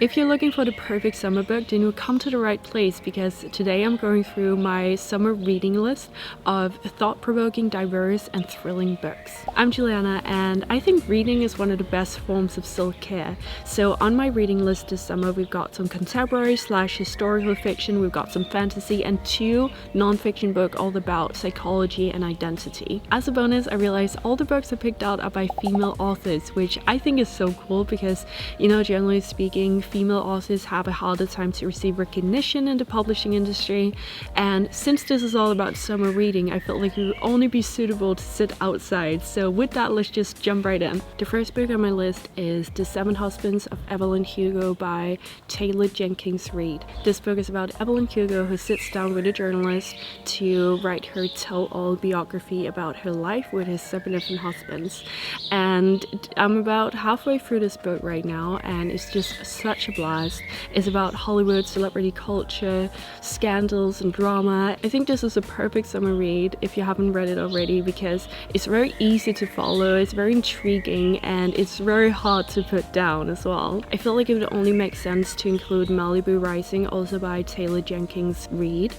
If you're looking for the perfect summer book, then you'll come to the right place, because today I'm going through my summer reading list of thought-provoking, diverse, and thrilling books. I'm Juliana, and I think reading is one of the best forms of self-care. So on my reading list this summer, we've got some contemporary / historical fiction, we've got some fantasy, and 2 non-fiction books all about psychology and identity. As a bonus, I realized all the books I picked out are by female authors, which I think is so cool because, you know, generally speaking, female authors have a harder time to receive recognition in the publishing industry, and since this is all about summer reading, I felt like it would only be suitable to sit outside. So with that, let's just jump right in. The first book on my list is The 7 Husbands of Evelyn Hugo by Taylor Jenkins Reid. This book is about Evelyn Hugo, who sits down with a journalist to write her tell-all biography about her life with his 7 different husbands. And I'm about halfway through this book right now, and it's just such a blast. It's about Hollywood, celebrity culture, scandals, and drama. I think this is a perfect summer read if you haven't read it already, because it's very easy to follow, it's very intriguing, and it's very hard to put down as well. I feel like it would only make sense to include Malibu Rising, also by Taylor Jenkins Reid,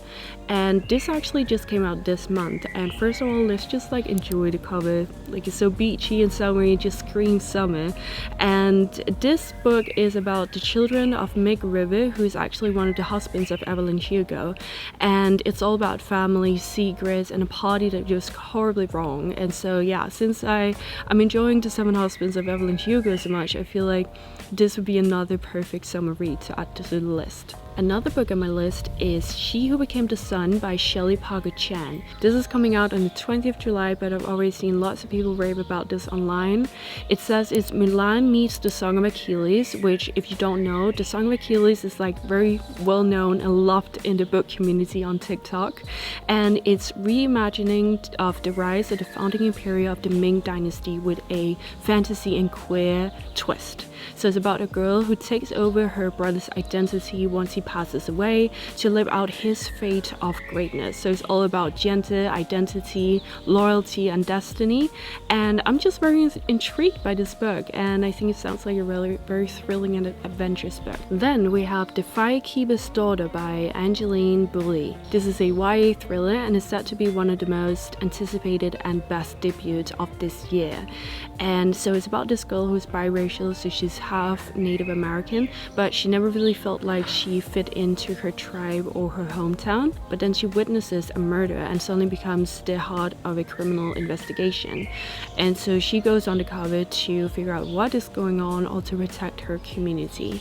and this actually just came out this month. And first of all, let's just like enjoy the cover. Like, it's so beachy and summery, just screams summer. And this book is about the children of Mick River, who is actually one of the husbands of Evelyn Hugo, and it's all about family secrets and a party that goes horribly wrong. And so yeah, since I'm enjoying The 7 Husbands of Evelyn Hugo so much, I feel like this would be another perfect summer read to add to the list. Another book on my list is She Who Became the Sun by Shelley Parker Chan. This is coming out on the 20th of July, but I've already seen lots of people rave about this online. It says it's Mulan meets The Song of Achilles, which, if you don't know, The Song of Achilles is like very well known and loved in the book community on TikTok. And it's reimagining of the rise of the founding imperium of the Ming Dynasty with a fantasy and queer twist. So it's about a girl who takes over her brother's identity once he passes away to live out his fate of greatness. So it's all about gender, identity, loyalty, and destiny. And I'm just very intrigued by this book, and I think it sounds like a really very thrilling and adventurous book. Then we have The Firekeeper's Daughter by Angeline Boulley. This is a YA thriller and is said to be one of the most anticipated and best debuts of this year. And so it's about this girl who's biracial, so she's half Native American, but she never really felt like she fit into her tribe or her hometown. But then she witnesses a murder and suddenly becomes the heart of a criminal investigation. And so she goes undercover to figure out what is going on or to protect her community.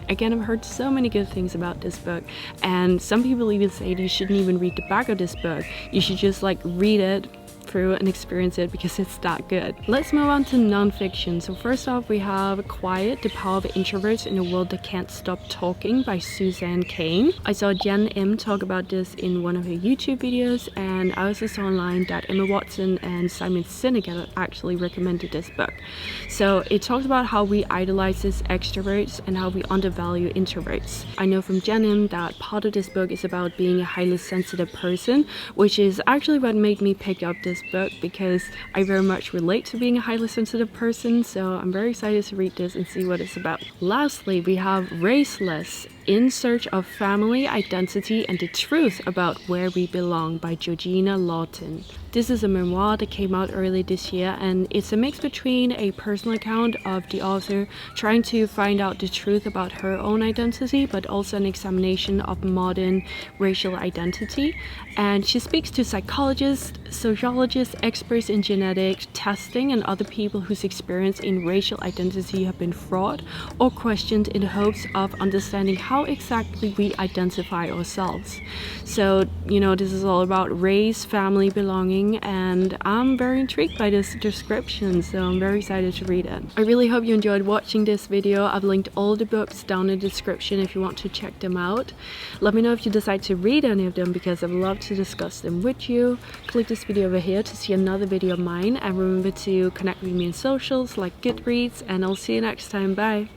Again, I've heard so many good things about this book, and some people even say that you shouldn't even read the back of this book. You should just like read it through and experience it because it's that good. Let's move on to non-fiction. So first off, we have Quiet, The Power of Introverts in a World That Can't Stop Talking by Suzanne Cain. I saw Jen M talk about this in one of her YouTube videos, and I also saw online that Emma Watson and Simon Sinek actually recommended this book. So it talks about how we idolize extroverts and how we undervalue introverts. I know from Jen M that part of this book is about being a highly sensitive person, which is actually what made me pick up this book, because I very much relate to being a highly sensitive person, so I'm very excited to read this and see what it's about. Lastly, we have Raceless, In Search of Family, Identity, and the Truth About Where We Belong by Georgina Lawton. This is a memoir that came out early this year, and it's a mix between a personal account of the author trying to find out the truth about her own identity, but also an examination of modern racial identity. And she speaks to psychologists, sociologists, experts in genetic testing, and other people whose experience in racial identity have been fraught or questioned in the hopes of understanding how exactly we identify ourselves. So, you know, this is all about race, family, belonging, and I'm very intrigued by this description, so I'm very excited to read it. I really hope you enjoyed watching this video. I've linked all the books down in the description if you want to check them out. Let me know if you decide to read any of them, because I'd love to discuss them with you. Click this video over here to see another video of mine, and remember to connect with me on socials like Goodreads, and I'll see you next time. Bye!